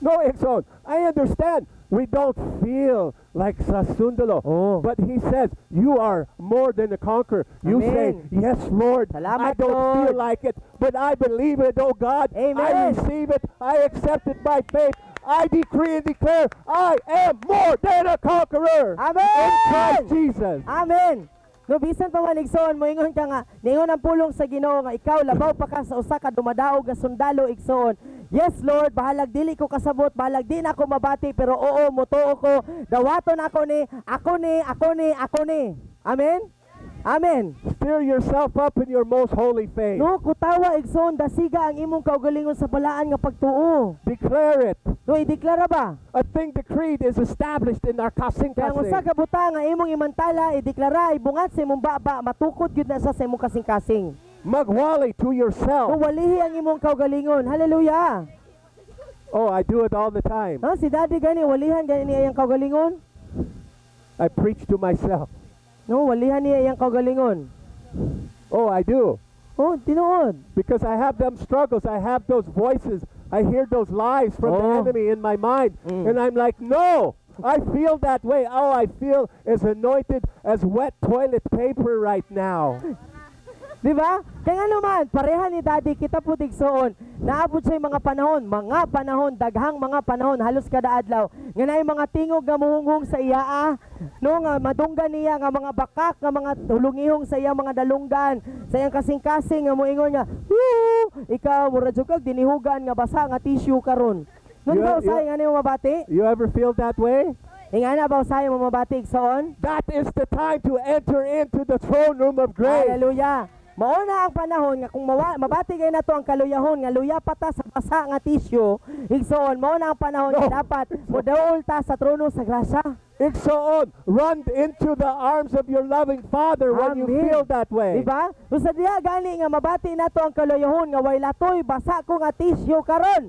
No, Exxon, I understand. We don't feel like Sasundalo. Oh. But he says, you are more than a conqueror. You say, Amen. yes, Lord. Salamat, I don't feel Lord. like it, but I believe it, oh God. I Amen. receive it. I accept it by faith. I decree and declare, I am more than a conqueror. Amen. In Christ Jesus. Amen. No bisan pa man igsoon mo ingon ka nga ningon ang pulong sa Ginoo nga ikaw labaw pa ka sa usa ka dumadaog nga sundalo igsoon. Yes Lord, bahalag dili ko kasabot, bahalag di na ako mabati pero oo motuo ko dawaton ako ni. Amen. Amen. Stir yourself up in your most holy faith. No kutawa igsoon dasiga ang imong kaugalingon sa balaan nga pagtuo. Declare it. No ideklara ba? A thing decreed is established in our Kaya ang usa kasing-kasing. ka butang nga imong imantala ideklara ibungat sa imong baba matukod gyud na sa imong kasing-kasing. Magwali to yourself. Kung walihi ang imong kaugalingon. Hallelujah. Oh, I do it all the time. Ha, si daddy gani, walihan gani niya iyang kaugalingon? I preach to myself. No, walihan niya iyang kaugalingon. Oh, I do. Oh, tinuod. Because I have them struggles. I have those voices. I hear those lies from the Oh. enemy in my mind. Mm. And I'm like, no, I feel that way. All I feel is anointed as wet toilet paper right now. Di ba? Kaya nga naman, pareha ni daddy, kita po tigsoon. Naabot sa mga panahon, daghang mga panahon, halos kada adlaw. Nga na yung mga tingog nga muhunghong sa iya, no, nga madunggan niya, nga mga bakak, nga mga tulungihong sa iya, mga dalunggan, sa iyang kasing-kasing, nga muingon nga, woo! Ikaw, mura jukag, dinihugan, nga basa, nga tissue karon. Nun ba, usay, nga niyo mabati? You ever feel that way? Nga na ba, usay, mo mabati, igsoon? That is the time to enter into the throne room of grace. Hallelujah. Mauna ang panahon nga kung mabati kayo na to ang kaluyahon nga luya pata sa basa nga tissue igsoon mauna ang panahon nga dapat modaol ta sa trono sa grasya. Igsoon, run into the arms of your loving Father when you Amen. feel that way. Diba? Usa diha gani nga mabati na to ang kaluyahon nga way latoy basa ko nga tissue karon.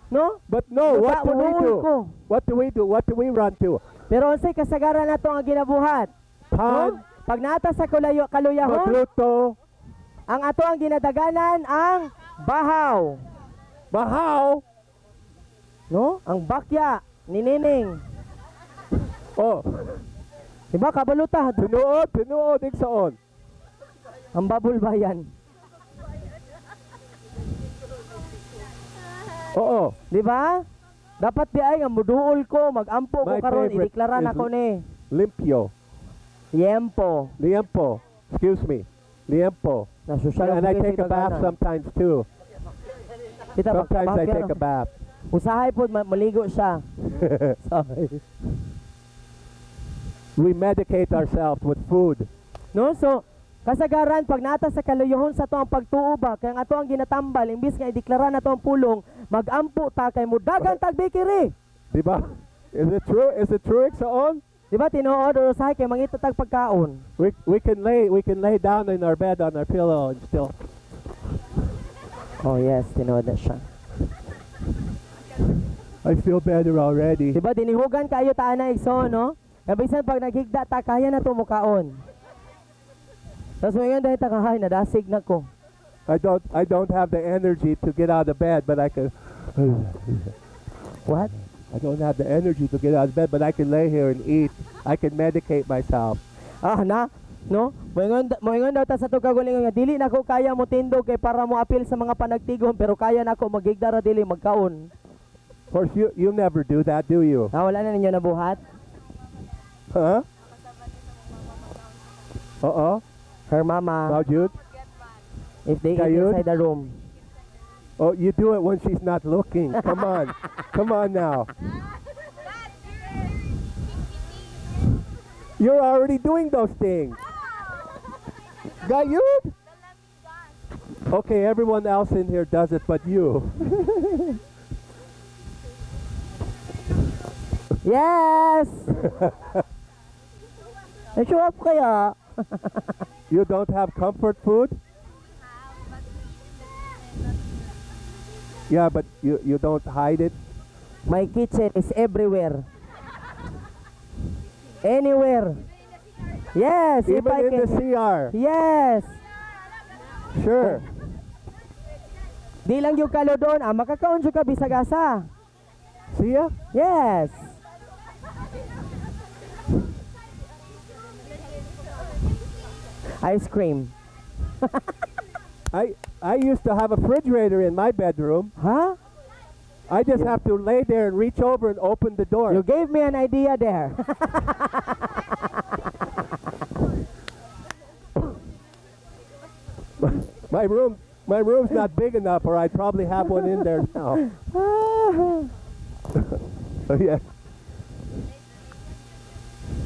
No? But no, what do we Modaol do? ko. What do we do? What do we run to? Pero unsay kasagaran nato nga ginabuhat? Pan, No? Pag nata sa kaluyahon, magluto, ang ato ang ginadaganan ang bahaw. bahaw. No? Ang bakya ni Nining. Oh, Diba kabaluta? tinuod, igsoon. Ang babul bayan. Oo. Di ba? Dapat di ay nga muduol ko, magampo ko My karon favorite ideklara na is ko ni. Limpio. Liempo. Excuse me. Liempo. Na sosyal And I take a bath sometimes too. Kita Sometimes I take a bath. Usahay po maligo siya. Sorry. We medicate ourselves with food. No, so kasagaran pag nata sa kaluyahon sa to ang pagtuo ba kaya nga to ang ginatambal imbis nga ideklara na to ang pulong magampo ta kay mudagan tagbikiri. Di ba? Is it true? Is it true, igsoon? Di ba tinuod o usahay kay mangita tag pagkaon. We can lay down in our bed on our pillow and still. Oh yes, tinuod na siya. I feel better already. Di ba dinihugan kayo ta ana igsoon no? Kabisan pag naghigda ta kaya na to mukaon. Tapos ngayon dahil takahay nadasig na ko. I don't have the energy to get out of bed, but I can. What? I don't have the energy to get out of bed, but I can lay here and eat. I can medicate myself. Ah na? No? Moingon daw ta sa to kagulingon nga dili na ko kaya mo tindog kay para mo apil sa mga panagtigom pero kaya na ko magigda ra dili magkaon. Of course, you never do that, do you? Ah, wala na ninyo nabuhat? Huh? Uh-oh. Her mama, Now, Jude? if they eat Kayod? inside the room. Oh, you do it when she's not looking. Come on. Come on now. You're already doing those things. Gayud? Okay, everyone else in here does it but you. Yes! Show up kaya? You don't have comfort food? Yeah, but you don't hide it? My kitchen is everywhere. Anywhere. Yes, if Even I in the can. CR? Yes. Sure. Di lang yung kalo doon, makakaon siya ka bisag asa. See ya? Yes. Ice cream. I used to have a refrigerator in my bedroom. Huh? I just have to lay there and reach over and open the door. You gave me an idea there. My room's not big enough, or I'd probably have one in there now. Oh, yeah.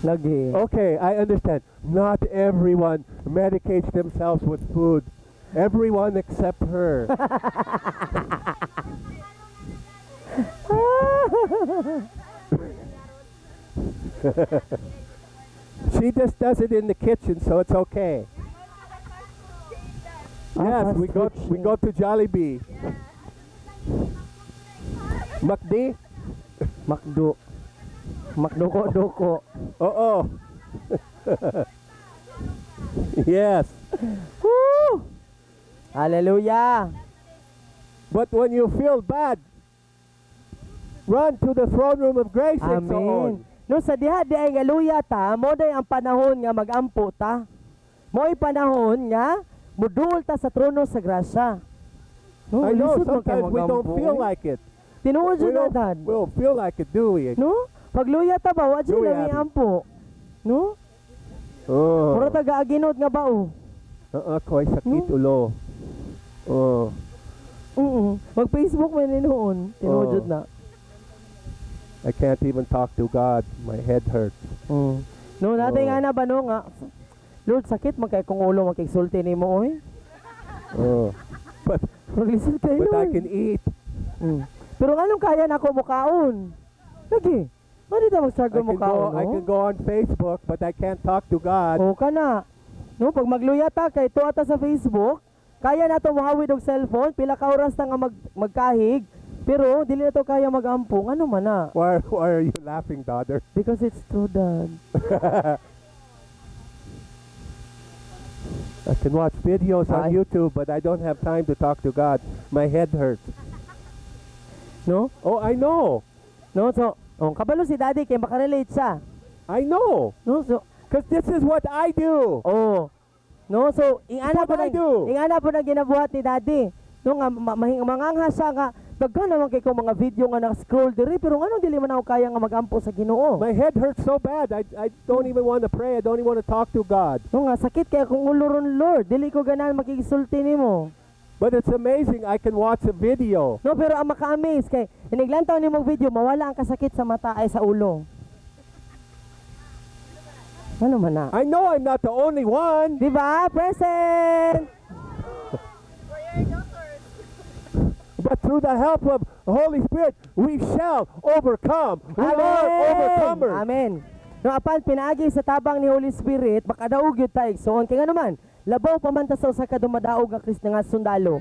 Lagi. Okay, I understand. Not everyone medicates themselves with food. Everyone except her. She just does it in the kitchen, so it's okay. Yes, we go to Jollibee. McD? Makdo. Makdoko-doko. Oh. Yes. Woo! Hallelujah. But when you feel bad, run to the throne room of grace and so on. Amen. No sa diha di ay nga luya ta, mo day ang panahon nga magampo ta. Mo'y panahon nga muduol ta sa trono sa grasya. No, I know, lisod man kay sometimes we don't magampo, feel eh. like it. Tinuod We jud don't, dad. we don't feel like it, do we? No? Pag luya ta ba, wa jud Luya, lami Abby. ampo. No? Oh. Mura ta gaaginod nga bao. Ko'y sakit No? ulo. Oh. Mag-Facebook man ni noon. Tinuod jud na. I can't even talk to God. My head hurts. No, natin Oh. nga na ba no nga. Lord, sakit man kay kung ulo makigsulti nimo oy. Oh. But Maglisod kay but I Lord. can eat. Pero anong kaya na ako mukaon? Lagi. Ano dito mag-struggle mukaon, no? I can go on Facebook, but I can't talk to God. O ka na. No, pag magluya ta kay tuwa ta sa Facebook, kaya na to muhawid og cellphone, pila ka oras ta nga magkahig, pero dili na to kaya magampong. Ano man na? Why are you laughing, daughter? Because it's true, Dad. I can watch videos on Ay. YouTube, but I don't have time to talk to God. My head hurts. No? Oh, I know. No, so, kabalo si Daddy kay makarelate siya. I know. No, so, Because this is what I do. oh. No, so, ingana What po I do? na ginabuhat ni Daddy. No, nga, mangangha siya nga, daghan naman kay ko mga video nga na-scroll diri, pero ano dili man ako kaya nga magampo sa Ginoo. My head hurts so bad. I don't even want to pray. I don't even want to talk to God. No nga, sakit kaya kung ulo ron, Lord. Dili ko ganahan makikisulti nimo. But it's amazing. I can watch a video. No, pero ang maka-amaze kay iniglantaw ni mong video, mawala ang kasakit sa mata ay sa ulo. Ano man na? I know I'm not the only one. Di ba? Present! But through the help of the Holy Spirit, we shall overcome. We are overcomers. Amen. No, apan pinaagi sa tabang ni Holy Spirit, makadaog yun tayo. So, kaya nga naman, labaw pamanta sa usa ka dumadaog nga Kristo nga sundalo.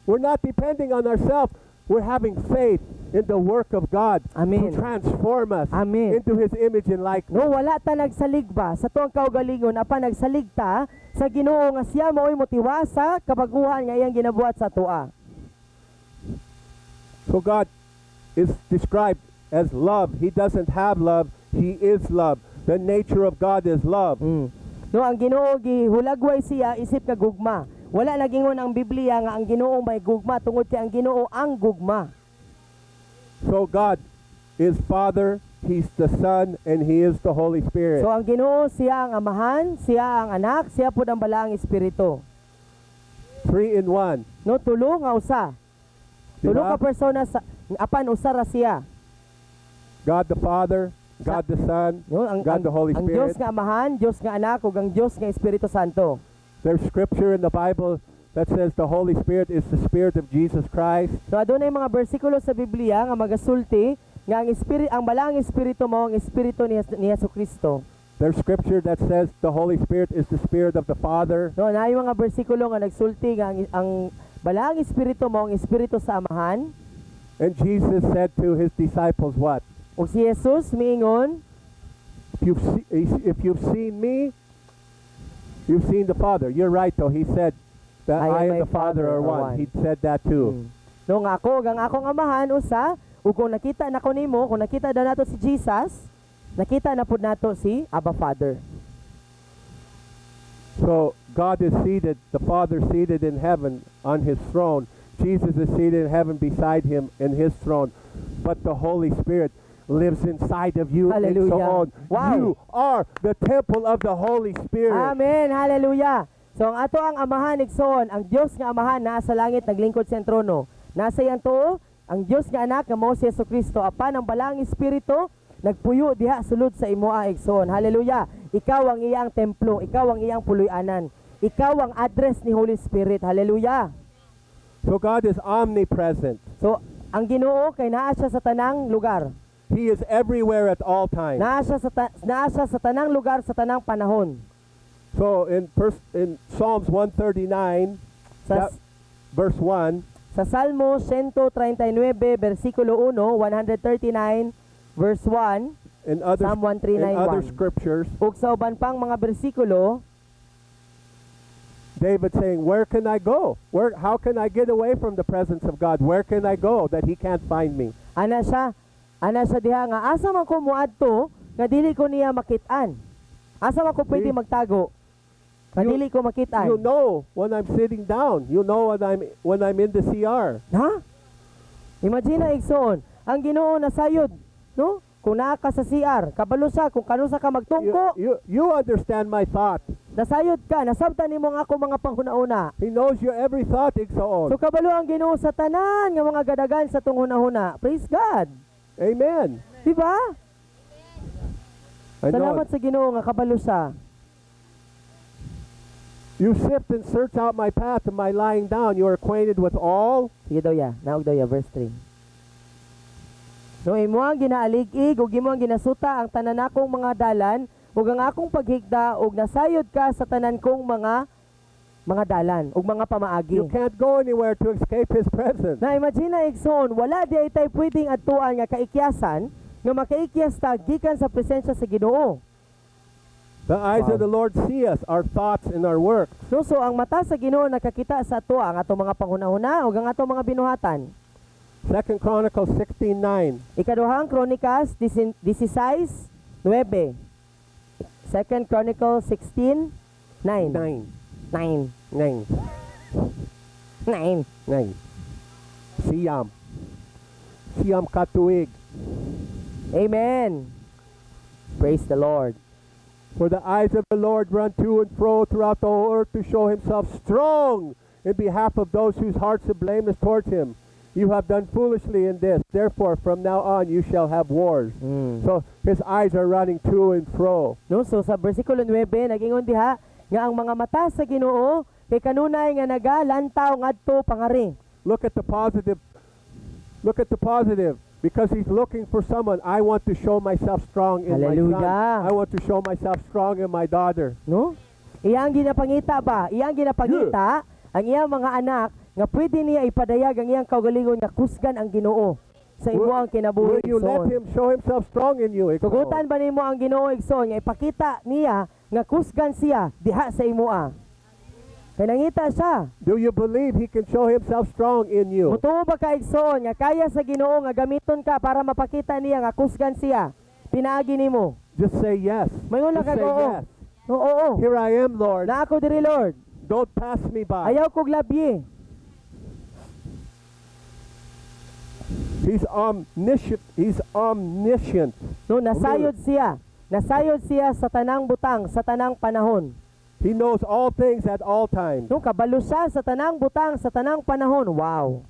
We're not depending on ourselves. We're having faith in the work of God Amen. to transform us Amen. into His image and likeness. No, wala ta nagsalig ba sa tuang kaugalingon apan nagsalig ta sa Ginoo nga siya mao'y motiwasa kabaguhan nga iyang ginabuhat sa tua. So God is described as love. He doesn't have love. He is love. The nature of God is love. No, ang Ginoo gihulagway siya isip ka gugma. Wala nagingon ang Biblia nga ang Ginoo may gugma tungod kay ang Ginoo ang gugma. So God is Father, He's the Son, and He is the Holy Spirit. So ang Ginoo siya ang amahan, siya ang anak, siya pud ang balaang espiritu. 3 in 1. No, tulo nga usa. Tulo Diba? ka persona sa apan usa ra siya. God the Father, God the Son, No, God the Holy ang Dios Spirit. nga amahan, Dios nga anak ug ang Dios nga Espiritu Santo. There's scripture in the Bible that says the Holy Spirit is the Spirit of Jesus Christ. So adunay mga bersikulo sa Biblia nga magasulti nga ang balaang espiritu mo ang espiritu ni Jesucristo. There's scripture that says the Holy Spirit is the Spirit of the Father. No, naay mga bersikulo nga nagsulti nga ang balaang espiritu mo ang espiritu sa amahan. And Jesus said to His disciples what? Ug si Jesus miingon, If you've seen me, you've seen the Father. You're right though. He said that I am I and my the Father are Father are one. one. He said that too. no nga ako ug ang akong amahan usa Ug kung nakita na ko nimo, kung nakita daw nato si Jesus, nakita na pud nato si Abba Father. So God is seated, the Father seated in heaven on his throne. Jesus is seated in heaven beside him in his throne. But the Holy Spirit lives inside of you. And so Hallelujah. on. Wow. You are the temple of the Holy Spirit. Amen. Hallelujah. So ang ato ang amahan igsoon, ang Dios nga amahan naa sa langit naglingkod sa trono. Nasa iyang tuo ang Dios nga anak nga mao si Jesucristo apan ang balang espiritu nagpuyo diha sulod sa imoa igsoon. Hallelujah. Ikaw ang iyang templo, ikaw ang iyang puloy-anan. Ikaw ang address ni Holy Spirit. Hallelujah. So God is omnipresent. So ang Ginoo kay naa siya sa tanang lugar. He is everywhere at all times. Naa siya sa tanang lugar sa tanang panahon. So in Psalms 139, Sa, verse 1, sa Salmo 139 versikulo 1, 139 verse 1, in other, Psalm in other 139:1. scriptures, Ug sa uban pang mga bersikulo, David saying, where can I go? How can I get away from the presence of God? Where can I go that he can't find me? ana siya diha nga asa man ko moadto nga dili ko niya makitaan. Asa man ko pwede See? magtago nga You- dili ko makitaan. You know when I'm sitting down. You know when I'm in the CR. Ha? Imagine na igsoon, ang Ginoo nasayod, no? Kung naa ka sa CR, kabalo siya kung kanusa ka magtungko, You understand my thought. nasayod ka, nasabtan nimo nga ako mga panghuna-una. He knows your every thought, Igsoon. So kabalo ang Ginoo sa tanan nga mga gadagan sa tunghuna-huna. Praise God. Amen. Di ba? I know. Salamat sa Ginoo nga kabalo siya. You sift and search out my path and my lying down. You are acquainted with all. Sige daw ya, naog daw ya, verse 3. No imo ang ginaalig-ig ug imo ang ginasuta ang tanan akong mga dalan ug ang akong paghigda ug nasayod ka sa tanan kong mga dalan ug mga pamaagi. You can't go anywhere to escape His presence. Na imagine na igsoon, wala di ay tay pwedeng adtuan nga kaikyasan nga makaikyas ta gikan sa presensya sa Ginoo. The eyes Wow. of the Lord see us, our thoughts and our works. No, so ang mata sa Ginoo nakakita sa ato ang atong mga panghunahuna ug ang atong mga binuhatan. 2 Chronicles 16:9. Ikaduhang Kronikas 16:9. 2 Chronicles 16:9. 9. 9. 9. 9. 9. Siyam. Siyam katuig. Amen. Praise the Lord. For the eyes of the Lord run to and fro throughout the whole earth to show himself strong in behalf of those whose hearts are blameless towards him. You have done foolishly in this. Therefore, from now on, you shall have wars. So, his eyes are running to and fro. No, so sa bersikulo 9 nagingon diha nga ang mga mata sa Ginoo kay kanunay nga nagalantaw ngadto pangari. Look at the positive. Look at the positive. Because he's looking for someone. I want to show myself strong in my son. Hallelujah. I want to show myself strong in my daughter. No? Iyang ginapangita ba? Iyang ginapangita ang iyang mga anak nga pwede niya ipadayag ang iyang kaugalingon nga kusgan ang Ginoo sa imo ang kinabuhi. Will you let him show himself strong in you? Tugutan ba nimo ang Ginoo igsoon nga ipakita niya nga kusgan siya diha sa imoa? Kay nangita siya. Do you believe he can show himself strong in you? Mutuo ba ka igsoon nga kaya sa Ginoo nga gamiton ka para mapakita niya nga kusgan siya? Pinaagi nimo. Just say yes. Mayon lang Just ka say oo. yes. Oo. Here I am, Lord. Na ako diri Lord. Don't pass me by. Ayaw kog labye. He's omniscient. He's omniscient. No, nasayod siya. Nasayod siya sa tanang butang, sa tanang panahon. He knows all things at all times. No, kabalo siya sa tanang butang, sa tanang panahon. Wow.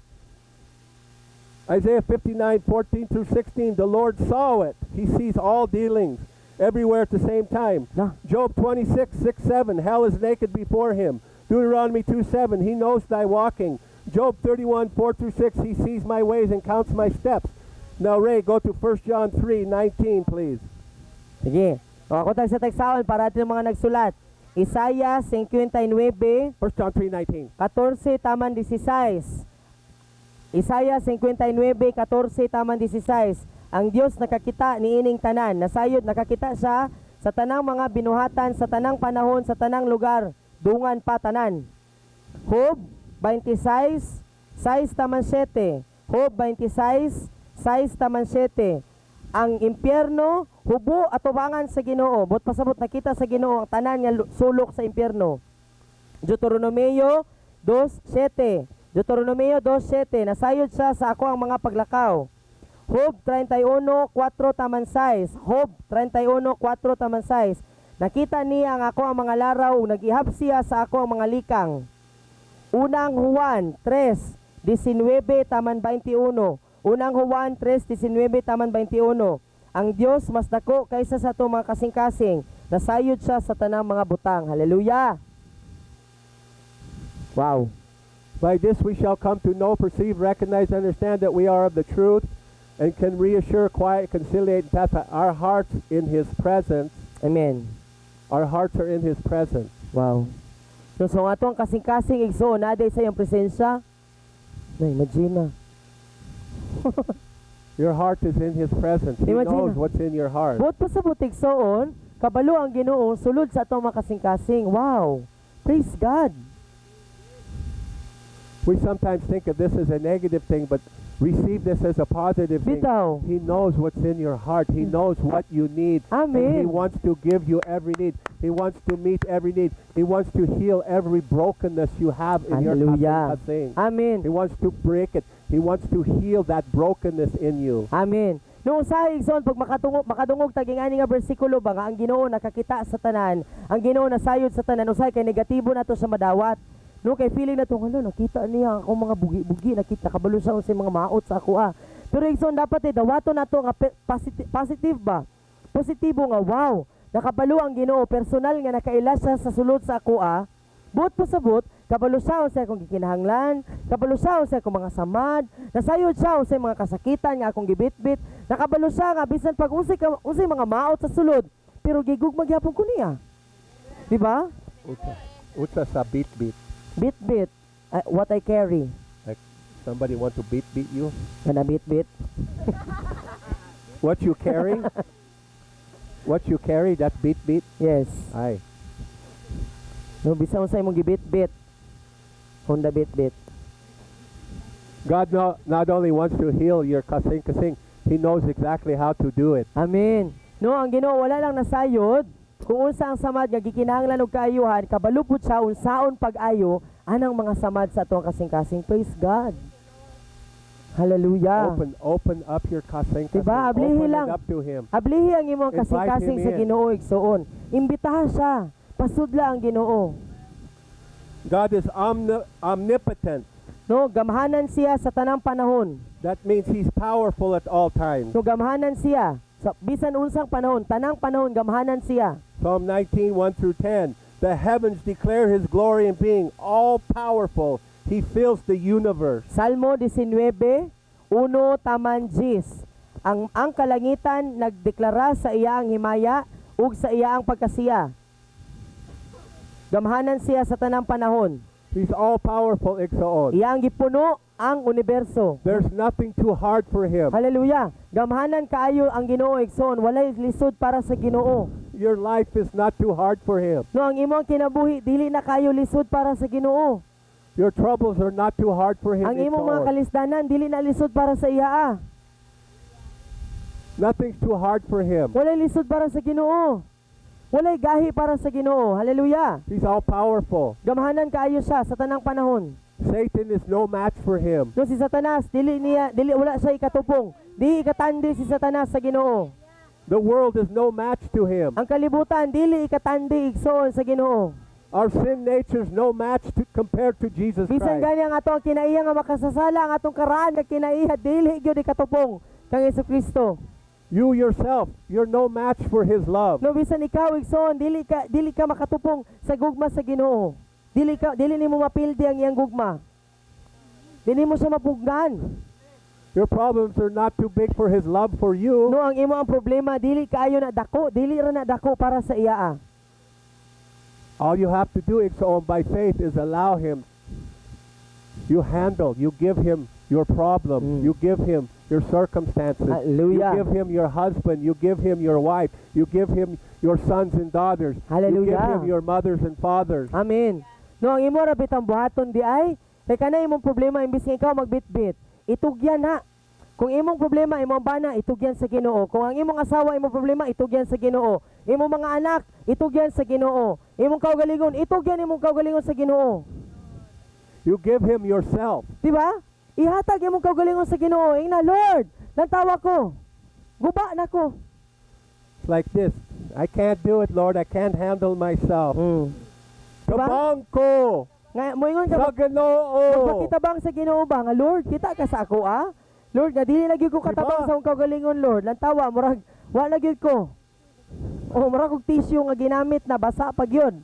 Isaiah 59:14 through 16. The Lord saw it. He sees all dealings everywhere at the same time. Na. Job 26:6-7. Hell is naked before him. Deuteronomy 2:7. He knows thy walking. Job 31:4 through 6. He sees my ways and counts my steps. Now, Ray, go to 1 John 3:19, please. Sige. O ako tag sa tagsawon para atin mga nagsulat. Isaiah 59, 1 John 3:19. 14 taman 16. Isaiah 59, 14 taman 16. Ang Dios nakakita niining tanan. Nasayod nakakita siya sa tanang mga binuhatan, sa tanang panahon, sa tanang lugar. Dungan pa tanan. Job 26, 6 taman 7. Job 26, 6 taman 7. Ang impyerno hubo at tubangan sa Ginoo. But pasabot nakita sa Ginoo ang tanan nga sulok sa impyerno. Deuteronomio 2:7. Deuteronomio 2:7. Nasayod siya sa ako ang mga paglakaw. Job 31:4 taman 6. Job 31:4 taman 6. Nakita niya ang ako ang mga laraw, nag-ihap siya sa ako ang mga likang. Unang Juan 3:19 taman 21. Unang Juan 3:19 taman 21. Ang Dios mas dako kaysa sa ato mga kasing-kasing. Nasayod siya sa tanang mga butang. Hallelujah. Wow. By this we shall come to know, perceive, recognize, understand that we are of the truth, and can reassure, quiet, conciliate, and pacify our hearts in His presence. Amen. Our hearts are in His presence. Wow. So nga atong kasing-kasing igsoon naday sa iyong presensya. Na imagine na. Your heart is in His presence. He Imagine knows na. what's in your heart. Buot pa sa butig soon, kabalo ang Ginoo sulod sa atong makasing-kasing. Wow. Praise God. We sometimes think of this as a negative thing, but receive this as a positive thing. Bitaw. He knows what's in your heart. He knows what you need. And He Amen. wants to give you every need. He wants to meet every need. He wants to heal every brokenness you have in your Hallelujah. kasing. Amen. He wants to break it. He wants to heal that brokenness in you. Amen. Noong sa igsoon pag makadungog taging ani nga bersikulo ba nga ang Ginoo nakakita sa tanan, ang Ginoo nasayod sa tanan usay kay negatibo nato sa madawat. No kay feeling na to, nakita niya ako mga bugi-bugi, nakita kabalo sa mga maot sa ako Pero igsoon dapat dawato nato nga positive ba? Positibo nga wow, nakabalo ang Ginoo personal nga nakaila siya sa sulod sa ako Buot pa sabot, kabalo siya sa akong gikinahanglan, kabalo siya sa akong mga samad, nasayod siya sa mga kasakitan nga akong gibitbit, nakabalo siya nga bisan pag unsay mga maot sa sulod, pero gigugma gyapon ko niya. Di ba? Utsa sa beat. Bit, what I carry. Like somebody want to beat you? Kana bit. What you carry? What you carry, that beat? Yes. Ay. No, bisan sa imong gibit. Honda bit. God not only wants to heal your kasing, He knows exactly how to do it. Amen. No, ang Ginoo wala lang nasayod kung unsa ang samad nga gikinahanglan og kaayuhan, kabalo pud siya unsaon pag-ayo anang mga samad sa atong kasing-kasing. Praise God. Hallelujah. Open up your kasing. Diba? Ablihi Open lang. it up to Him. Ablihi ang imong Invite kasing-kasing him sa in. Ginoo igsoon. Imbitaha siya. Pasudla ang Ginoo. God is omnipotent. No, gamhanan siya sa tanang panahon. That means He's powerful at all times. No, gamhanan siya. Sa bisan unsang panahon, tanang panahon gamhanan siya. Psalm 19:1-10. The heavens declare His glory and being, all powerful. He fills the universe. Salmo 19:1 taman 10. Ang kalangitan nagdeklara sa iya ang himaya ug sa iya ang pagkasiya. Gamhanan siya sa tanang panahon. He's all powerful, Iksaon. Iya ang gipuno ang universo. There's nothing too hard for Him. Hallelujah. Gamhanan kaayo ang Ginoo igsoon, walay lisod para sa Ginoo. Your life is not too hard for Him. No, ang imong kinabuhi dili na kayo lisod para sa Ginoo. Your troubles are not too hard for Him. Ang imong mga Iksaon. kalisdanan dili na lisod para sa iya. Nothing's too hard for Him. Walay lisod para sa Ginoo. Walay gahi para sa Ginoo. Hallelujah. He's all powerful. Gamhanan kaayo siya sa tanang panahon. Satan is no match for Him. No si Satanas dili wala siya ikatupong. Di ikatandi si Satanas sa Ginoo. The world is no match to Him. Ang kalibutan dili ikatandi igsoon sa Ginoo. Our sin nature is no match compared to Jesus Bisan Christ. gani ang atong kinaiya nga makasasala, ang atong karaan nga kinaiya dili gyud ikatupong kang Hesukristo. You yourself, you're no match for His love. No bisan ikaw igsoon dili ka makatupong sa gugma sa Ginoo. Dili nimo mapildi ang iyang gugma. Dili mo siya mapugnan. Your problems are not too big for His love for you. No ang imo ang problema dili kaayo na dako, dili ra na dako para sa iya. All you have to do, Iksaon, by faith is allow Him. You give Him your problem. You give Him your circumstances. Hallelujah. You give Him your husband. You give Him your wife. You give Him your sons and daughters. Hallelujah. You give Him your mothers and fathers. Amen. No ang imo ra bitang buhaton di ay kay kanay imong problema imbis nga ikaw magbitbit. Itugyan na. Kung imong problema, imong bana, itugyan sa Ginoo. Kung ang imong asawa, imong problema, itugyan sa Ginoo. Imong mga anak, itugyan sa Ginoo. Imong kaugalingon, itugyan imong kaugalingon sa Ginoo. You give him yourself. Di ba? Ihatag imong kaugalingon sa Ginoo. Ingna, Lord, lantawa ko. Guba na ko. It's like this. I can't do it, Lord. I can't handle myself. Diba? Tabang ko Nga, moingon ka, sa Ginoo. magpakitabang sa Ginoo ba? Nga, Lord, kita ka sa ako, ah? Lord, nga, dili lagi ko katabang Diba? sa akong kaugalingon, Lord. Lantawa, murag, wala gyud ko. Oh, murag kog tissue nga ginamit na, basa pag yun.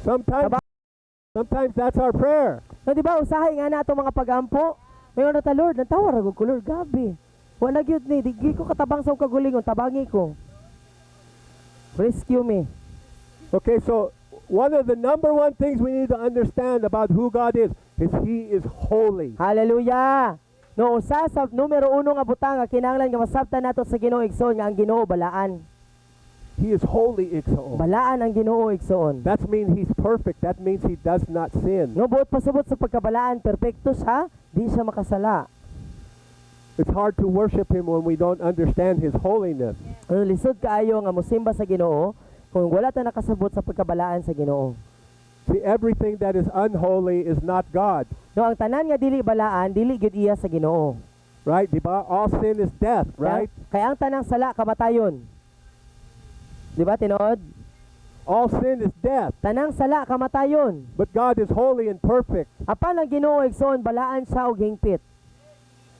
Sometimes that's our prayer. No, di ba, usahay nga na itong mga pagampo. Ngayon na ta, Lord, lantawa, ragog ko, Lord, gabi. Wala gyud ni, di ko katabang sa akong kaugalingon, tabangi ko. Rescue me. Okay, so one of the number one things we need to understand about who God is He is holy. Hallelujah! No, usa sa numero uno nga butang nga kinahanglan nga masabtan nato sa Ginoo igsoon nga ang Ginoo balaan. He is holy, Igsoon. Balaan ang Ginoo igsoon. That means He's perfect. That means He does not sin. No, buot pasabot sa pagkabalaan, perpekto siya, di siya makasala. It's hard to worship Him when we don't understand His holiness. Ano, lisod kaayo nga mosimba sa Ginoo kung wala ta nakasabot sa pagkabalaan sa Ginoo. See, everything that is unholy is not God. No, ang tanan nga dili balaan, dili gyud iya sa Ginoo. Right? Diba? All sin is death, right? Kaya ang tanang sala kamatayon. Di ba tinod? All sin is death. Tanang sala kamatayon. But God is holy and perfect. Apan ang Ginoo igsoon balaan siya og hingpit.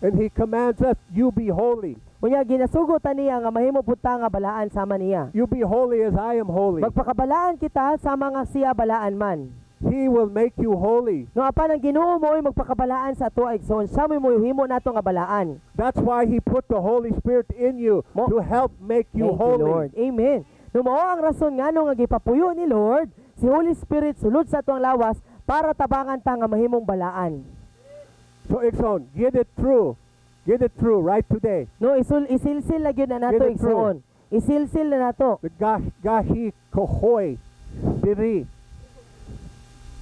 And He commands us, you be holy. Unya ginasugotan niya nga mahimo pud ta nga balaan sama niya. You be holy as I am holy. Magpakabalaan kita sama nga siya balaan man. He will make you holy. No apan ang Ginoo mo'y magpakabalaan sa ato igsoon, siya mo himo nato nga balaan. That's why He put the Holy Spirit in you to help make you Thank you, holy. Lord. Amen. No mao ang rason ngano nga gipapuyo ni Lord si Holy Spirit sulod sa atong lawas para tabangan ta nga mahimong balaan. So, Ixon, get it through. Get it through right today. No isilsil na gyud na nato Get it through. igsoon. Isilsil na nato. The gahi kohoy diri.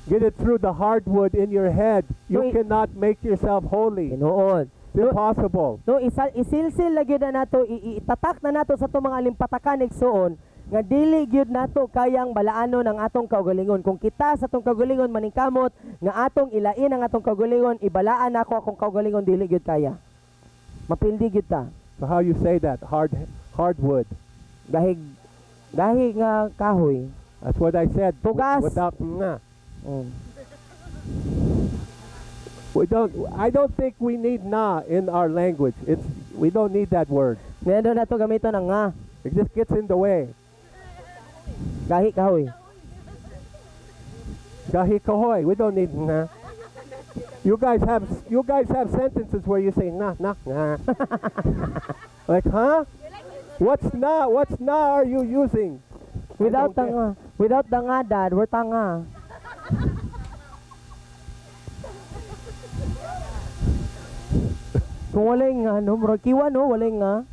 Get it through the hardwood in your head. You No, cannot make yourself holy. Tinuod. It's impossible. No, isilsil na gyud na nato, itatak na nato sa itong mga limpatakan igsoon nga dili gyud nato kayang balaanon ang atong kaugalingon. Kung kita sa atong kaugalingon maningkamot nga atong ilain ang atong kaugalingon, ibalaan ako akong kaugalingon dili gyud kaya. Mapildi gyud ta. So how you say that? Hardwood. Gahig nga kahoy. That's what I said. Tugas. Without nga. Mm. I don't think we need na in our language. We don't need that word. Ngayon nato gamiton ang nga. It just gets in the way. Gahi kahoy. Gahi kahoy. We don't need nga. You guys have sentences where you say na. Like, huh? What's na are you using? Without I don't the nga, Dad, we're tanga. Kung walay nga, no, murag kiwan, no, walay nga.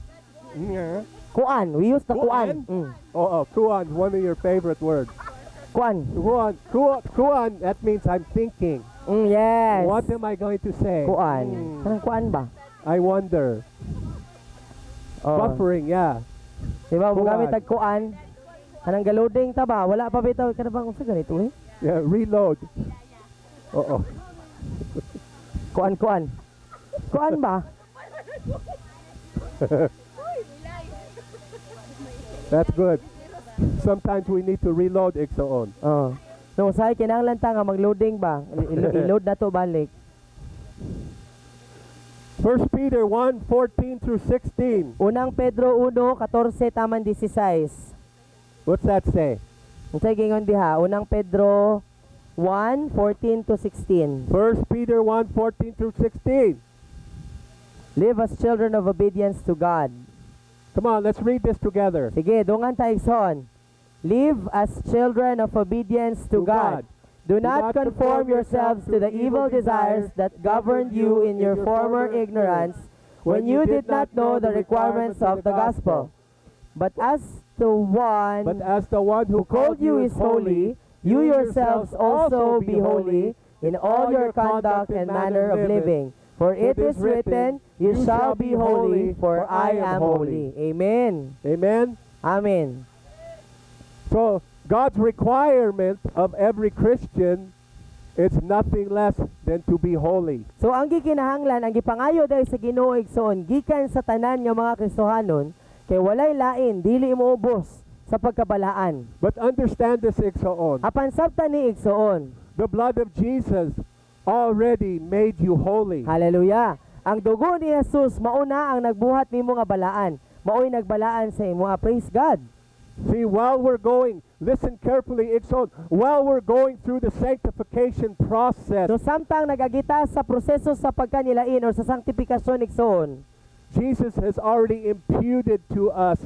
Nga. Kuan, we use the Kuan? kuan. Oh, kuan, one of your favorite words. Kuan. Kuan, that means I'm thinking. Yes. What am I going to say? Kuan. Kanang kuan ba? I wonder. Oh. Buffering, yeah. Diba, Kuan. gamit tag kuan. Kanang galoding ta ba? Wala pa bitaw kada bang unsa ganito eh? Yeah, reload. Uh-oh. Kuan. Kuan ba? That's good. Sometimes we need to reload Ixoon. Oh. No, say kinahanglan ta nga mag-loading ba? I-load na to balik. 1 Peter 1:14 through 16. Unang Pedro 1:14 taman 16. What's that say? Unsay gingon diha? Unang Pedro 1:14 to 16. 1 Peter 1:14 through 16. Live as children of obedience to God. Come on, let's read this together. Sige, dungan ta igsoon. Live as children of obedience to God. Do not conform yourselves to the evil desires that governed you in your former ignorance when you did not know the requirements of the gospel. But as the one who called you is holy, you yourselves also be holy in all your conduct and manner of living. For it is written, you shall be holy, for I am holy. Amen. Amen? Amen. So, God's requirement of every Christian is nothing less than to be holy. So ang gikinahanglan, ang gipangayo dahil sa Ginoo igsoon, gikan sa tanan nga mga Kristohanon, kay walay lain, dili moubos sa pagkabalaan. But understand this, igsoon. Apan sabta ni igsoon. The blood of Jesus already made you holy. Hallelujah. Ang dugo ni Jesus mauna ang nagbuhat nimo nga balaan. Mao'y nagbalaan sa imo. Praise God. See, while we're going, listen carefully, igsoon, while we're going through the sanctification process, So samtang nagagita sa proseso sa pagkanilain o sa sanctification igsoon, Jesus has already imputed to us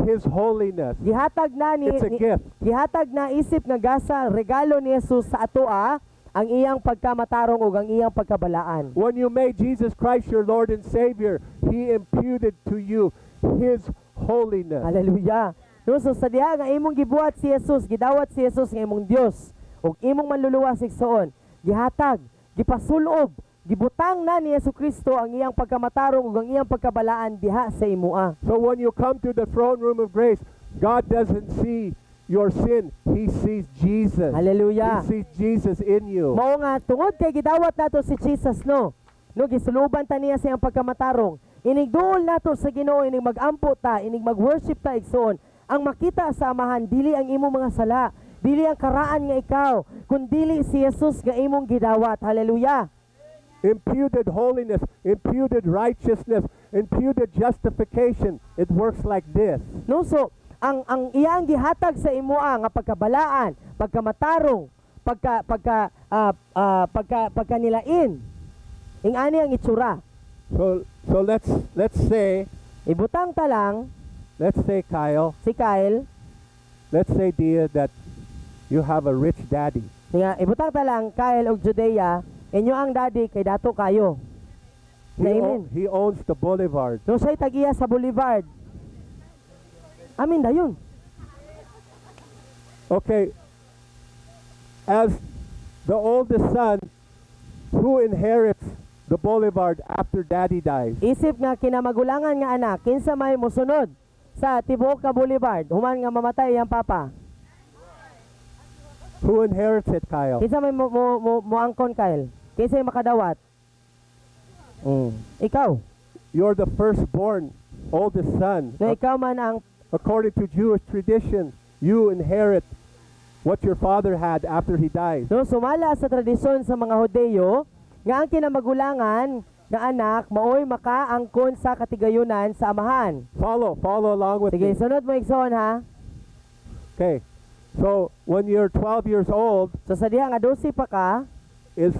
His holiness. gihatag na ni, It's a gift. gihatag na isip nga gasa regalo ni Jesus sa atoa ang iyang pagkamatarong ug ang iyang pagkabalaan. When you made Jesus Christ your Lord and Savior, He imputed to you His holiness. Hallelujah. No, so sa diha nga imong gibuhat si Jesus, gidawat si Jesus nga imong Dios ug imong manluluwas igsoon, gihatag, gipasulob, gibutang na ni Jesucristo ang iyang pagkamatarong ug ang iyang pagkabalaan diha sa imoa. So when you come to the throne room of grace, God doesn't see your sin. He sees Jesus. Hallelujah. He sees Jesus in you. Mao nga tungod kay gidawat nato si Jesus no. No gisuluban ta niya sa iyang pagkamatarong. Inig duol nato sa Ginoo, inig magampo ta, inig mag-worship ta igsoon. Ang makita sa amahan dili ang imong mga sala, dili ang karaan nga ikaw, kundi si Jesus nga imong gidawat. Hallelujah. Imputed holiness, imputed righteousness, imputed justification. It works like this. No, so ang iyang gihatag sa imoa nga pagkabalaan, pagkamatarong, pagkanilain. Ingani ang itsura. So let's say Ibutang ta lang Kyle, si Kyle, let's say dear that you have a rich daddy. nga ibutang ta lang Kyle og Judea, inyo ang daddy kay dato kayo. Amen. He owns the boulevard. No say tagiya sa Boulevard. Amin dayon. Okay. As the oldest son, who inherits the boulevard after daddy dies? Isip nga kinamagulangan nga anak, kinsa may mosunod sa tibuok ka Boulevard, human nga mamatay ang papa. Who inherits it, Kyle? Kinsa may moangkon Kyle? Kinsa may makadawat? Ikaw. You're the firstborn, oldest son. No ikaw man ang According to Jewish tradition, you inherit what your father had after he dies. no sumala sa tradisyon sa mga Hudeyo nga ang kinamagulangan nga anak maoy makaangkon sa katigayunan sa amahan. Follow along with Sige, me. sunod mo igsoon ha. Okay. So when you're 12 years old, So sa diha nga 12 pa ka, is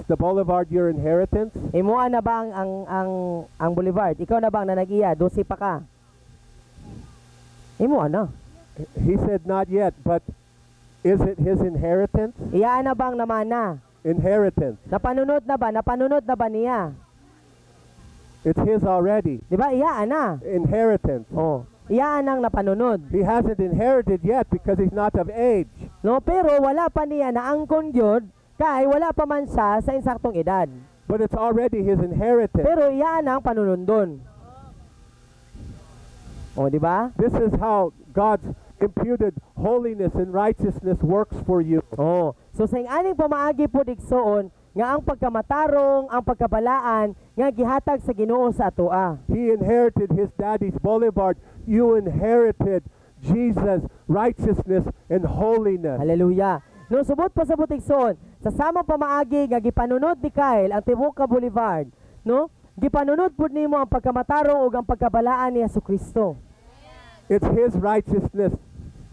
the boulevard your inheritance? imuha na ba ang Boulevard? Ikaw na ba ang nanagiya? 12 pa ka. Imuha na. He said not yet, but is it his inheritance? Iyaan na bang namana? Inheritance. Napanunod na ba? Napanunod na ba niya? It's his already. Di ba? Iyaan na. Inheritance. Oh. Iyaan ang napanunod. He hasn't inherited yet because he's not of age. No, pero wala pa niya na angkon gyud kay wala pa man siya sa insaktong edad. But it's already his inheritance. Pero iyaan ang panunundon. Oh, di ba? This is how God's imputed holiness and righteousness works for you. Oh. So sa aning pamaagi po digsoon nga ang pagkamatarong, ang pagkabalaan nga gihatag sa Ginoo sa atoa. He inherited his daddy's boulevard. You inherited Jesus' righteousness and holiness. Hallelujah. No subot pa sa butigson, sa samang pamaagi nga gipanunod ni Kyle ang tibuok ka Boulevard, no? Gipanunod pud nimo ang pagkamatarong ug ang pagkabalaan ni Jesucristo. It's his righteousness.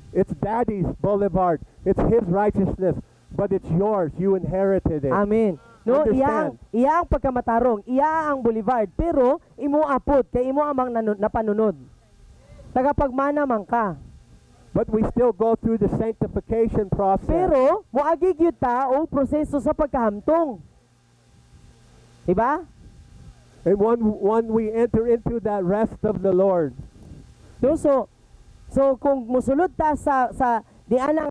It's daddy's boulevard. It's his righteousness, but it's yours. You inherited it. Amen. No, Understand. iya ang pagkamatarong, iya ang Boulevard, pero imo apod kay imo amang napanunod. Tagapagmana man ka. But we still go through the sanctification process. Pero moagi gyud ta og proseso sa pagkahamtong. Diba? And when we enter into that rest of the Lord, No, so kung musulod ta sa ni ana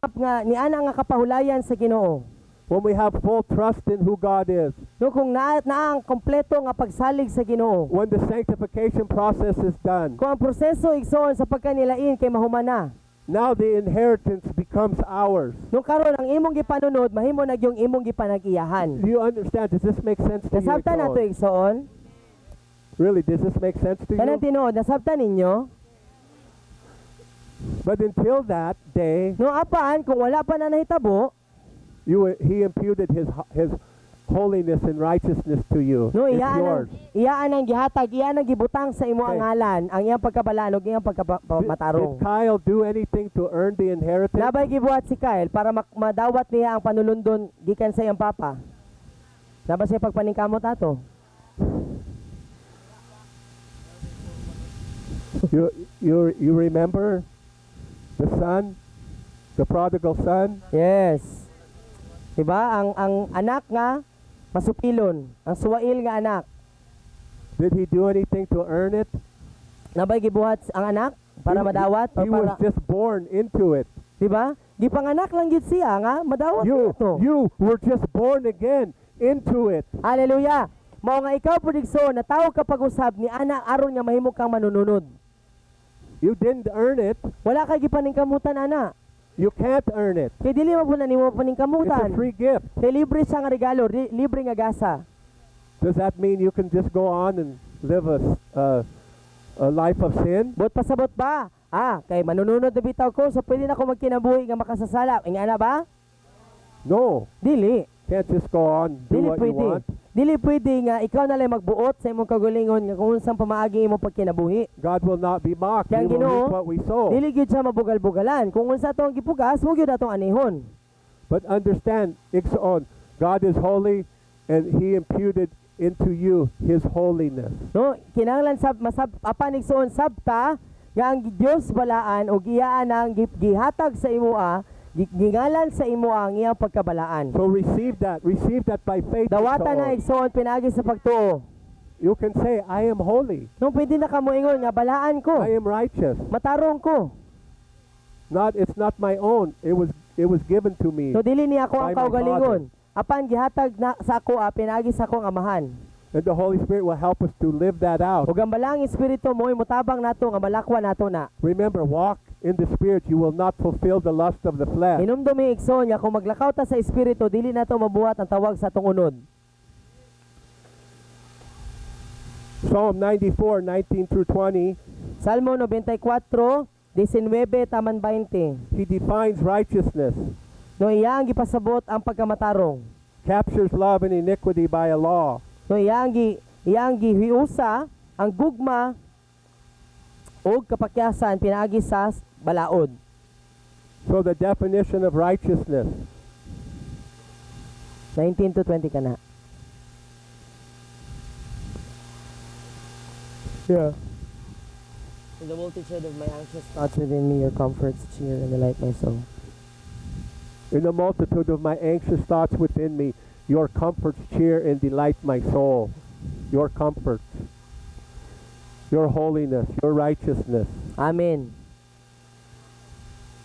nga kapahulayan sa Ginoo. when we have full trust in who God is, No kung naa ang kompleto nga pagsalig sa Ginoo. when the sanctification process is done, Kung ang proseso igsoon sa pagkanilain kay mahumana. now the inheritance becomes ours. Nung karon ang imong gipanunod mahimo na yung imong gipanag-iyahan. Do you understand? Does this make sense to you? Nasabtan nato Igsoon? igsoon. Really, does this make sense to Kanang you? tinuod nasabtan ninyo. But until that day, No apan kung wala pa na nahitabo, He imputed His holiness and righteousness to you. no It's yours. iyaan ang gihatag, iyaan ang gibutang sa imo ang Okay. ngalan, ang iyang pagkabalaan ug iyang Did pagkamatarong. Kyle do anything to earn the inheritance? Labay gibuhat si Kyle para madawat niya ang panulundon gikan sa iyang papa. Naba siya pagpaningkamot ato. You remember the son, the prodigal son? Yes. Diba? Ang anak nga masupilon, ang suwail nga anak. Did he do anything to earn it? Nabay gibuhat ang anak para madawat o He was para, just born into it. diba? Gipanganak lang gid siya nga madawat You to. were just born again into it. Hallelujah. Mao nga ikaw pudigso na tawag ka pag-usab ni ana aron nga mahimo kang manununod. You didn't earn it. Wala kay gipaningkamutan ana. You can't earn it. Kay dili mo po na nimo It's a paningkamutan. free gift. Kay libre siya nga regalo, libre nga gasa. Does that mean you can just go on and live a life of sin? Bot pasabot ba? Kay manununod na bitaw ko, so pwede na ako magkinabuhi nga makasasala. Ingana ba? No. Dili. Can't just go on, do Dili what you pwede. want. Dili pwede nga ikaw na lang magbuot sa imong kagulingon nga kung unsang pamaagi imong pagkinabuhi. God will not be mocked. Kaya We will Ginoo, reap what we sow. Dili gyud siya mabugal-bugalan. Kung unsa atong gipugas, mo gyud atong anihon. But understand, Iksaon, God is holy and He imputed into you His holiness. No, kinahanglan apan igsoon sabta nga ang Dios balaan o giyaan ang gihatag sa imoa, gingalan sa imoa ang iyang pagkabalaan. So receive that by faith. Dawatan na Iksaon. igsoon pinagi sa pagtuo. You can say, I am holy. No, pwede na kamo ingon nga balaan ko. I am righteous. Matarong ko. It's not my own. It was given to me. So dili ni ako ang By my kaugalingon. Apan gihatag na sa ako pinagi sa akong amahan. And the Holy Spirit will help us to live that out. Ug ang balang espiritu mo'y mutabang nato nga malakwa nato na. Remember, walk in the Spirit. You will not fulfill the lust of the flesh. Hinumdumi igsoon nga kung maglakaw ta sa espiritu dili nato mabuhat ang tawag sa atong unod. Psalm 94, 19 through 20. Salmo 94, 19 taman 20. He defines righteousness, No iya ang gipasabot ang pagkamatarong. captures love and iniquity by a law. No iya ang gihiusa ang gugma o kapakyasan pinaagi sa balaod. So the definition of righteousness, 19 to 20 ka na. yeah, In the multitude of my anxious thoughts within me, your comforts cheer and delight my soul. in the multitude of my anxious thoughts within me, your comforts cheer and delight my soul. Your comforts, your holiness, your righteousness. Amen.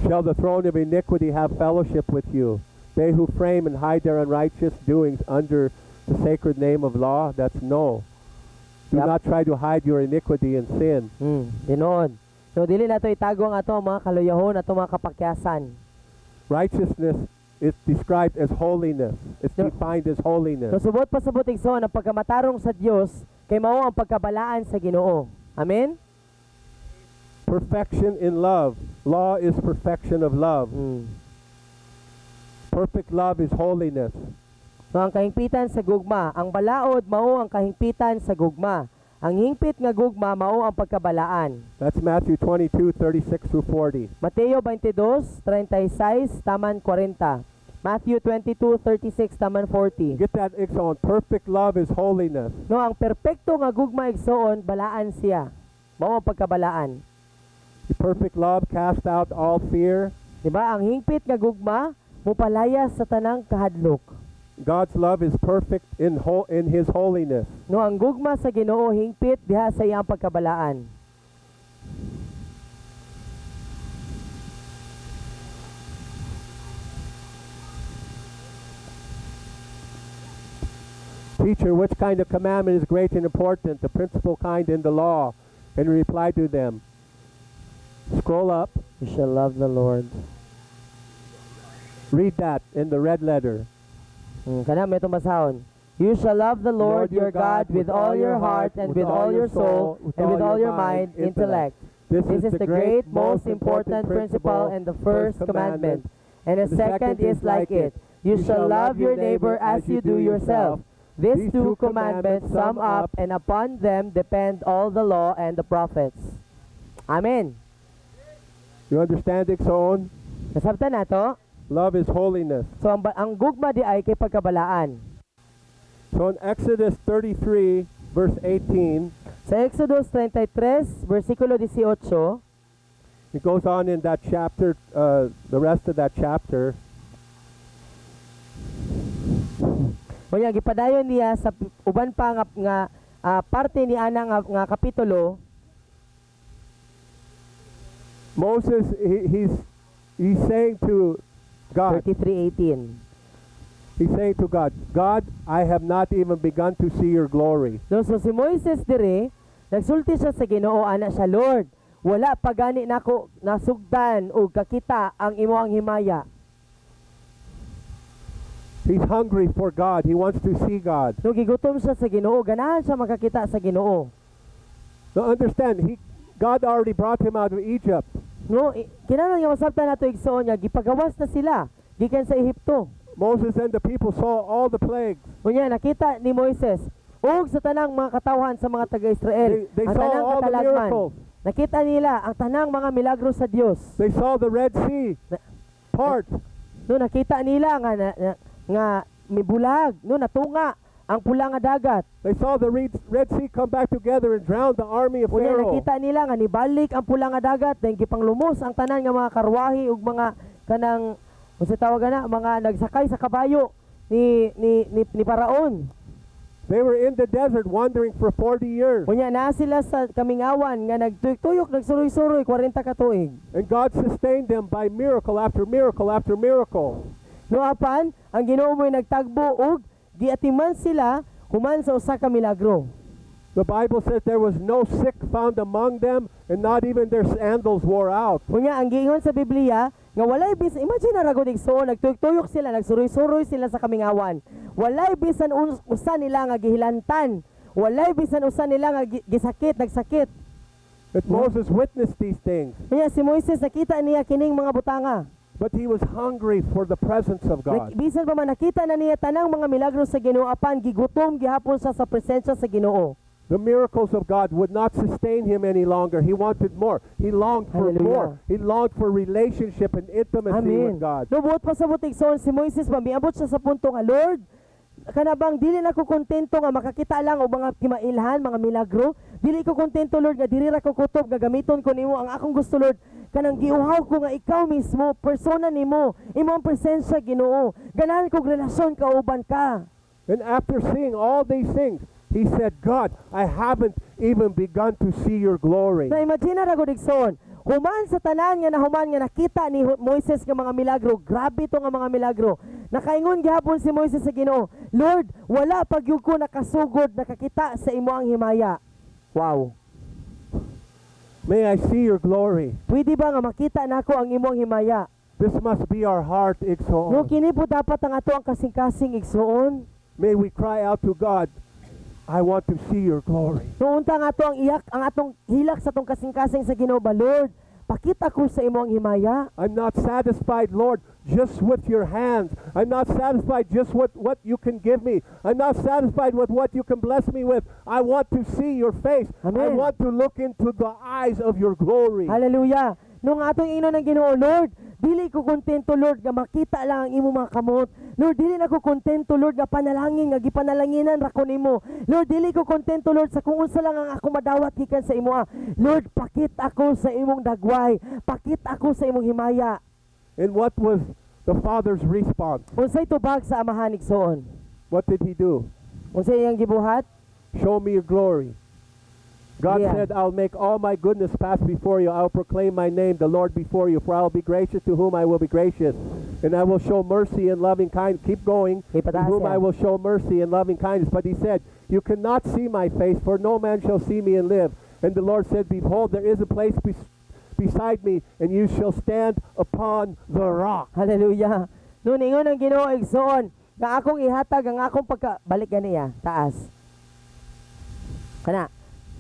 Shall the throne of iniquity have fellowship with you? They who frame and hide their unrighteous doings under the sacred name of law? That's no. Do Yep. not try to hide your iniquity and sin. Dinood. So dili nato itago ang ato mga kaluyahon, ato mga kapakyasan. Righteousness is described as holiness. It's No. defined as holiness. So subot pa sabot igsoon ang pagkamatarong sa Dios kay mao ang pagkabalaan sa Ginoo. Amen. Perfection in love. Law is perfection of love. Perfect love is holiness. So ang kahingpitan sa gugma, ang balaod mao ang kahingpitan sa gugma. Ang hingpit nga gugma mao ang pagkabalaan. That's Matthew 22, 36 through 40. Mateo 22, 36, taman 40. Matthew 22, 36, taman 40. Get that, Ixon. Perfect love is holiness. No, ang perpekto nga gugma igsoon, balaan siya. Mao ang pagkabalaan. Perfect love cast out all fear. Diba? Ang hingpit nga gugma, mupalaya sa tanang kahadlok. God's love is perfect in His holiness. No, ang gugma sa Ginoo hingpit diha sa iyang pagkabalaan. Teacher, which kind of commandment is great and important, the principal kind in the law? And he replied to them, scroll up, You shall love the Lord. read that in the red letter. Kana may itong basahon. You shall love the Lord your God with all your heart and with all your soul and with all your mind, intellect. This is the great, most important principle and the first commandment. And the second is like it. You shall love your neighbor as you do yourself. These two commandments sum up, and upon them depend all the law and the prophets. Amen. You understand, Iksoon? Nasabtan na to? Love is holiness. So ang gugma di ay kay pagkabalaan. So in Exodus 33, verse 18, Sa Exodus 33, versikulo 18, it goes on in that chapter, the rest of that chapter. Kunya gipadayon niya sa uban pa nga parte ni ana nga kapitulo. Moses, he's saying to God, 33:18. he's saying to God, God, I have not even begun to see your glory. No, so si Moises dire nagsulti siya sa Ginoo ana siya, Lord, wala pa gani nako nasugdan o kakita ang imo ang himaya. He's hungry for God. He wants to see God. No, gigutom siya sa Ginoo, ganahan siya makakita sa Ginoo. Now understand, God already brought him out of Egypt. No, kinahanglan nga masabtan nato igsoon nga gipagawas na sila gikan sa Ehipto. Moses and the people saw all the plagues. Unya nakita ni Moises ug sa tanang mga katawhan sa mga taga-Israel They ang saw tanang all the katalagman. miracles. Nakita nila ang tanang mga milagro sa Dios. They saw the Red Sea part. No, nakita nila nga mibulag, no, natunga ang pula nga dagat. They saw the Red Sea come back together and drown the army of Unya Pharaoh. nakita nila nga nibalik ang pula nga dagat then gipanglumos ang tanan nga mga karwahi ug mga kanang unsa tawag na mga nagsakay sa kabayo ni Paraon. They were in the desert wandering for 40 years. Unya naa sila sa kamingawan nga nagtuyok nagsuroy-suroy 40 ka tuig. And God sustained them by miracle after miracle after miracle. No apan ang Ginoo mo'y nagtagbo og giatiman sila human sa usa ka milagro. The Bible says there was no sick found among them, and not even their sandals wore out. Unya ang giingon sa Biblia nga walay bis imagine na ragod igsoon nagtuyok sila nagsuroy-suroy sila sa kamingawan. Walay bisan usa nila nga gihilantan. Walay bisan usa nila nga nagsakit. But Moses witnessed these things, Unya si Moises nakita niya kining mga butanga. but he was hungry for the presence of God. Bisan pa man nakita na niya tanang mga milagro sa Ginoo apan gigutom gihapon sa presensya sa Ginoo. The miracles of God would not sustain him any longer. He wanted more. He longed for Hallelujah. more. He longed for relationship and intimacy Amen. with God. No, buot pa sa butig son si Moises miabot siya sa punto nga Lord, kanabang dili na ko kontento nga makakita lang og mga kimailhan, mga milagro. Dili ko kontento Lord nga diri ra ko kutob nga gamiton ko nimo ang akong gusto Lord. Kanang giuhaw ko nga ikaw mismo, persona nimo, imong presensya Ginoo. Ganahan kog relasyon kauban ka. And after seeing all these things, he said, God, I haven't even begun to see your glory. Na imagine ra gud igsoon, human sa tanan nga nahuman nga nakita ni Moises nga mga milagro, grabe to nga mga milagro. Nakaingon gihapon si Moises sa Ginoo, Lord, wala pa gyud ko nakasugod nakakita sa imo ang himaya. Wow. May I see your glory. Pwede ba nga makita nako ang imong himaya? This must be our heart, No, Iksoon. kini po dapat ang ato ang kasing-kasing igsoon. May we cry out to God, I want to see your glory. No, unta nga ato ang iyak, ang atong hilak sa atong kasing-kasing sa Ginoo ba, Lord, pakita ko sa imong himaya. I'm not satisfied, Lord, just with your hands. I'm not satisfied just with what you can give me. I'm not satisfied with what you can bless me with. I want to see your face. I Amen. want to look into the eyes of your glory. Hallelujah. Nung atong ingnon ng Ginoo, Lord, dili ko kontento Lord nga makita lang ang imong mga kamot. Lord, dili na ko kontento Lord nga panalangin nga gipanalanginan ra ko nimo. Lord, dili ko kontento Lord sa kung unsa lang ang ako madawat gikan sa imo. Lord, pakit ako sa imong dagway. Pakit ako sa imong himaya. And what was the father's response? Unsay tubag sa amahan igsoon? What did he do? Unsay iyang gibuhat? Show me your glory. God Yeah. said, I'll make all my goodness pass before you. I'll proclaim my name, the Lord, before you. For I'll be gracious to whom I will be gracious. And I will show mercy and loving kindness. Keep going. To Ipataas whom yan. I will show mercy and loving kindness. But he said, you cannot see my face, for no man shall see me and live. And the Lord said, behold, there is a place beside me, and you shall stand upon the rock. Hallelujah. Noon ingon ang Ginoo igsoon nga akong ihatag ang akong balik ganiya taas. Kana.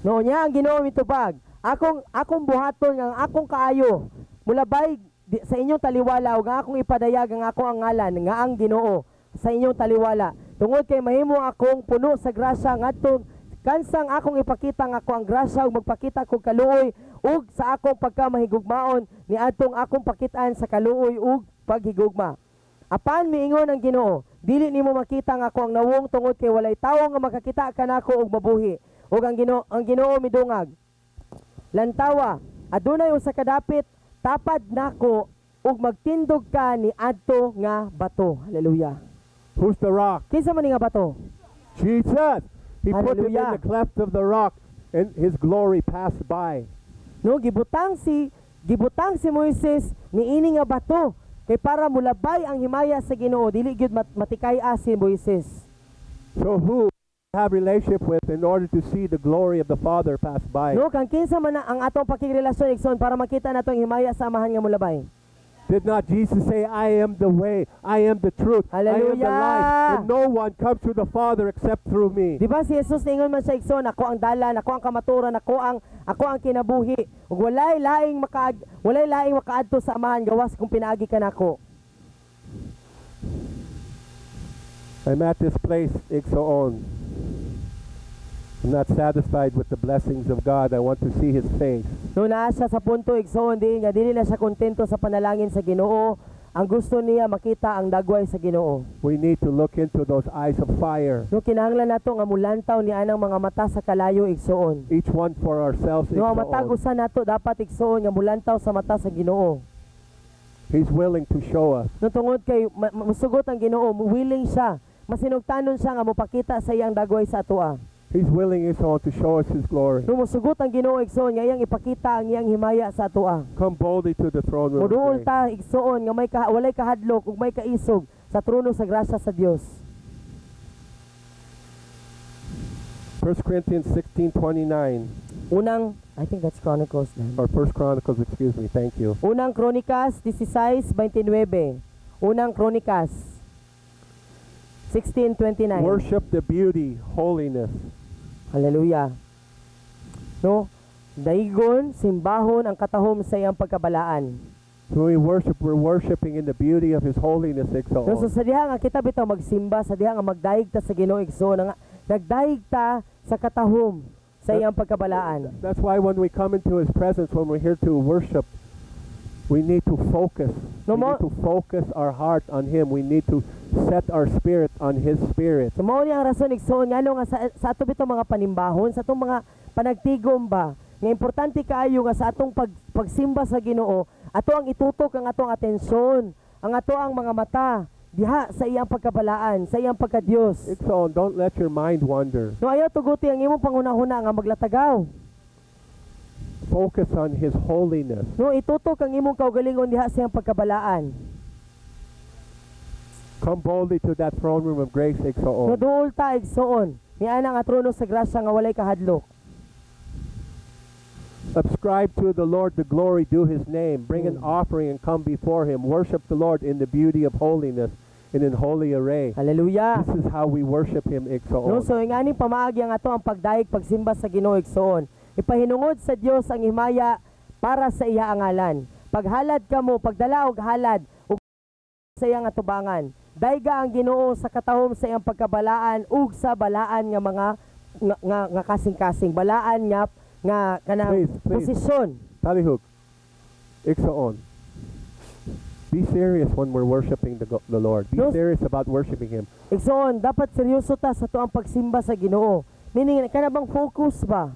Noon niya ang Ginoo mitubag. Akong buhaton ang akong kaayo. Mulabay sa inyong taliwala ug nga akong ipadayag ang ako ang ngalan nga ang Ginoo sa inyong taliwala. Tungod kay mahimo akong puno sa grasya ngadto kansang akong ipakita nga ako ang grasya ug magpakita kog kaluoy ug sa akong pagkamahigugmaon ni adtong akong pakitaan sa kaluoy ug paghigugma. Apan miingon ang Ginoo, dili nimo makita nga ako ang nawong tungod kay walay tawo nga makakita kanako og mabuhi. Ug ang Ginoo midungag. Lantawa, adunay usa ka dapit tapad nako ug magtindog ka ni adto nga bato. Hallelujah. Who's the rock? Kinsa man ni nga bato? Jesus. He put him in Hallelujah. the cleft of the rock, and his glory passed by. No, gibutang si Moises niini nga bato kay para mulabay ang himaya sa Ginoo dili gyud matikay-a si Moises. So who have relationship with in order to see the glory of the Father pass by? No, kang kinsa man na ang atong pakigrelasyon igsoon para makita nato ang himaya sa amahan nga mulabay. Did not Jesus say, I am the way, I am the truth, I am the Hallelujah. life, and no one comes to the Father except through me? Di ba si Jesus ningon man sa igsoon, ako ang dalan, ako ang kamaturan, ako ang kinabuhi. Ug walay laing makaadto sa amahan gawas kung pinaagi ka nako. I'm at this place, Ixoon. I'm not satisfied with the blessings of God. I want to see His face. No naa siya sa punto igsoon dili na siya kontento sa panalangin sa Ginoo. Ang gusto niya makita ang dagway sa Ginoo. We need to look into those eyes of fire, No kinahanglan nato nga mulantaw ni anang mga mata sa kalayo igsoon. each one for ourselves, No ang matag Ixoon. usa nato dapat igsoon nga mulantaw sa mata sa Ginoo. He's willing to show us. No tungod kay musugot ang Ginoo, willing siya. Masinugtanon siya nga mopakita sa iyang dagway sa atoa. He's willing, Ixoon, to show us His glory. No musugot ang Ginoo igsoon nga iyang ipakita ang iyang himaya sa atoa. Come boldly to the throne room of Moduol grace. ta igsoon nga walay kahadlok ug may kaisog sa trono sa grasya sa Dios. 1 Corinthians 16:29, I think that's Chronicles then. or 1 Chronicles, excuse me, thank you. Unang Kronikas 16:29. Unang Kronikas 16:29. Worship the beauty, holiness. Hallelujah. No, daigon simbahon ang katahom sa iyang pagkabalaan. So we worship, we're worshiping in the beauty of His holiness, No, so Ixoon. sa diha nga kita bitaw magsimba, sa diha nga magdaig ta sa Ginoo igsoon nga nagdaig ta sa katahom sa iyang pagkabalaan. That's why when we come into His presence, when we're here to worship, we need to focus. No We mo- need to focus our heart on Him. We need to set our spirit on His spirit. So mao ni ang rason igsoon ngano nga sa ato bitaw mga panimbahon, sa atong mga panagtigom ba, nga importante kaayo nga sa atong pagsimba sa Ginoo, ato ang itutok ang atong atensyon, ang ato ang mga mata diha sa iyang pagkabalaan, sa iyang pagka-Dios. Ixoon, don't let your mind wander. No ayaw tuguti ang imong pangunahuna nga maglatagaw. Focus on His holiness. No itutok ang imong kaugalingon diha sa iyang pagkabalaan. Come boldly to that throne room of grace, No Ixoon. duol ta igsoon, niana nga trono sa grasya nga walay kahadlok. Ascribe to the Lord the glory due His name. Bring an offering and come before Him. Worship the Lord in the beauty of holiness and in holy array. Hallelujah. This is how we worship Him, No, Ixoon. so ingani pamaagi ang ato ang pagdaig pagsimba sa Ginoo igsoon. Ipahinungod sa Dios ang himaya para sa iya ang ngalan. Paghalad kamo, pagdala og halad ug sa iyang atubangan. Dayga ang Ginoo sa katahom sa iyang pagkabalaan ug sa balaan nga mga nga kasing-kasing. Balaan nga kanang Please. posisyon. Talihug. Ixoon. Be serious when we're worshiping the Lord. Be No. serious about worshiping Him. Igsoon, dapat seryoso ta sa tuang pagsimba sa Ginoo. Meaning, kana bang focus ba?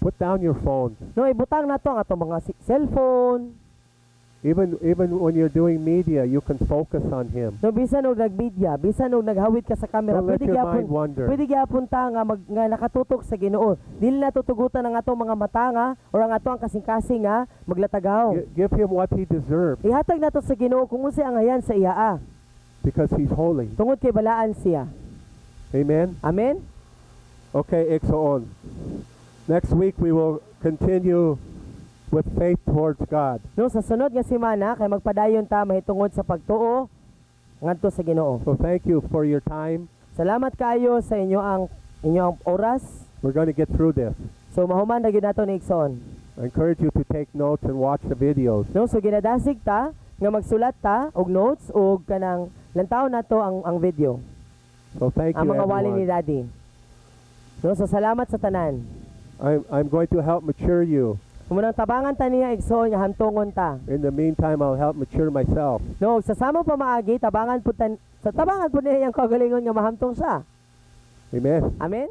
Put down your phone. No, ibutang na to ang atong mga cellphone. Even when you're doing media, you can focus on Him. No bisan og nagmedia, bisan og naghawid ka sa camera, Don't let pwede your gyapon mind wander. pwede gyapon ta nga nakatutok sa Ginoo. Dili na tutugutan ang atong mga mata nga or ang atong kasing-kasing nga maglatagaw. Give Him what He deserves Ihatag nato sa Ginoo kung unsay ang ayan sa iya because He's holy. tungod kay balaan siya. Amen? Amen. Okay, Exoon. Next week we will continue with faith towards God. No sa sunod nga semana kay magpadayon ta mahitungod sa pagtuo ngadto sa Ginoo. So thank you for your time. Salamat kayo sa inyong oras. We're going to get through this. So mahuman na gyud nato ni Ikson. I encourage you to take notes and watch the videos. No, so ginadasig ta nga magsulat ta og notes og kanang lantaw nato ang video. So thank Ang you, mga wali ni everyone. Daddy. No, so salamat sa tanan. I'm going to help mature you. Kumunang tabangan ta niya Ikson nga hamtungon ta. In the meantime, I'll help mature myself. No, sa samang pamaagi tabangan pud sa tabangan pud niya ang kagalingon nga mahamtong siya. Amen. Amen.